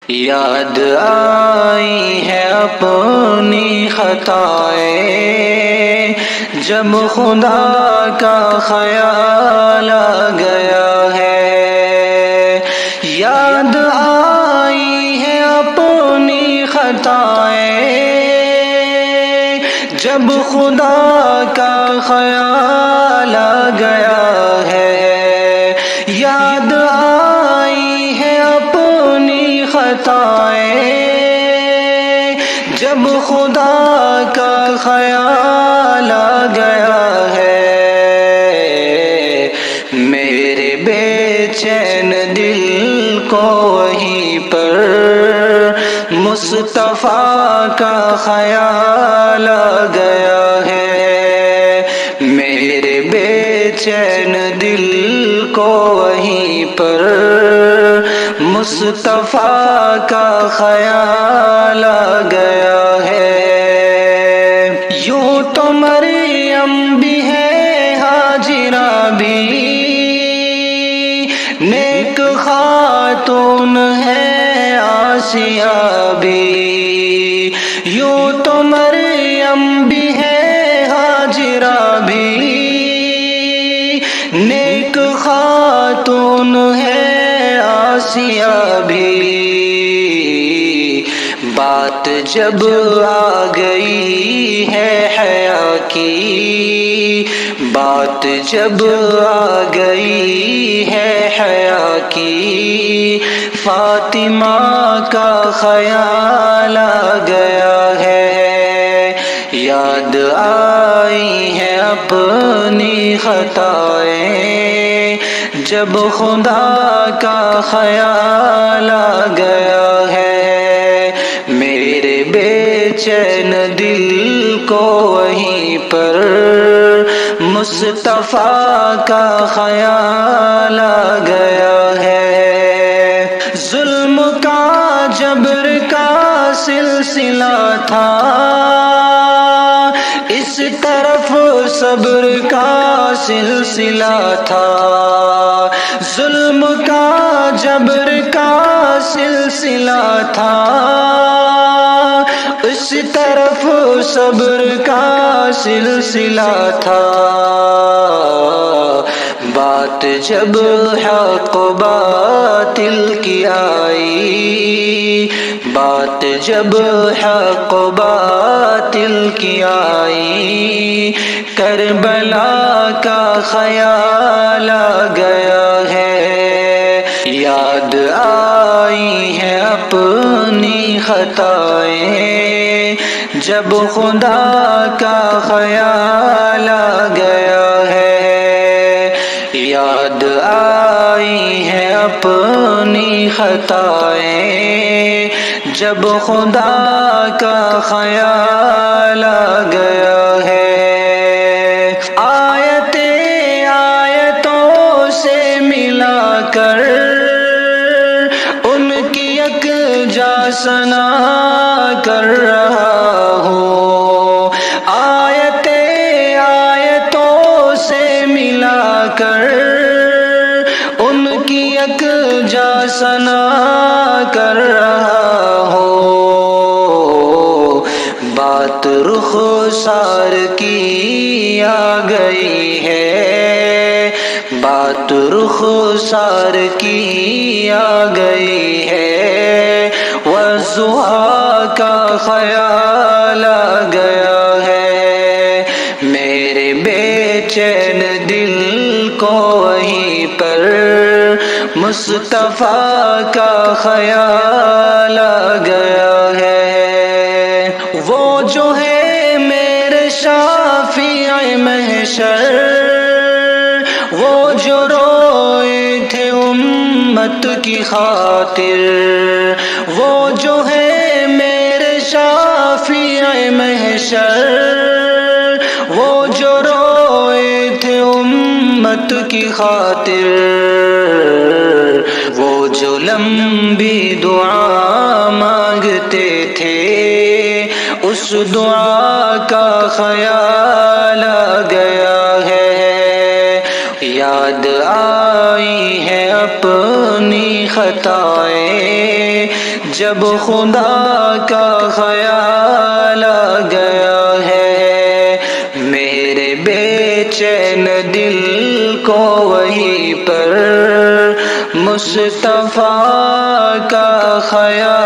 یاد آئی ہے اپنی خطائیں جب خدا کا خیال آ گیا ہے. یاد آئی ہے اپنی خطائیں جب خدا کا خیال آ گیا ہے. یاد آئی ہے اپنی خطائیں جب خدا کا خیال آ گیا ہے. میرے بے چین دل کو وہیں پر مصطفیٰ کا خیال آ گیا ہے. میرے بے چین دل کو وہیں پر مصطفیٰ کا خیال آ گیا ہے. یوں تو مریم بھی ہے ہاجرہ بھی نیک خاتون ہے آسیہ بھی. یوں تو مریم بھی ہے ہاجرہ بھی نیک خاتون ہے آسیہ بھی. بات جب آ گئی ہے حیا کی بات جب آ گئی ہے حیا کی فاطمہ کا خیال آ گیا ہے. یاد آئی ہے اپنی خطائیں جب خدا کا خیال آ گیا ہے. میرے بے چین دل کو وہیں پر مصطفیٰ کا خیال آ گیا ہے. ظلم کا جبر کا سلسلہ تھا اس طرف صبر کا سلسلہ تھا. ظلم کا جبر کا سلسلہ تھا اس طرف صبر کا سلسلہ تھا. بات جب حق باطل کی آئی بات جب حق باطل کی آئی کربلا کا خیال آ گیا ہے. یاد آئی ہے اپنی خطائیں جب خدا کا خیال آ گیا ہے. یاد آئی ہے اپنی خطائیں جب خدا کا خیال آ گیا ہے. آیتوں سے ملا کر ان کی یکجا ثنا کر رہا ہوں. آیتوں سے ملا کر ان کی یکجا ثنا کر رہا ہوں. بات رخسار کی آ گئی ہے بات رخسار کی آ گئی ہے. والضحیٰ کا خیال آ گیا ہے. میرے بے چین دل کو وہیں پر مصطفیٰ کا خیال آ گیا ہے. وہ جو ہے میرے شافع محشر وہ جو روئے تھے امت کی خاطر وہ جو ہے میرے شافع محشر وہ جو روئے تھے امت کی خاطر وہ جو لمبی دعا مانگتے تھے اس دعا کا خیال آ گیا ہے. یاد آئی ہے اپنی خطائیں جب خدا کا خیال آ گیا ہے، میرے بے چین دل کو وہیں پر مصطفیٰ کا خیال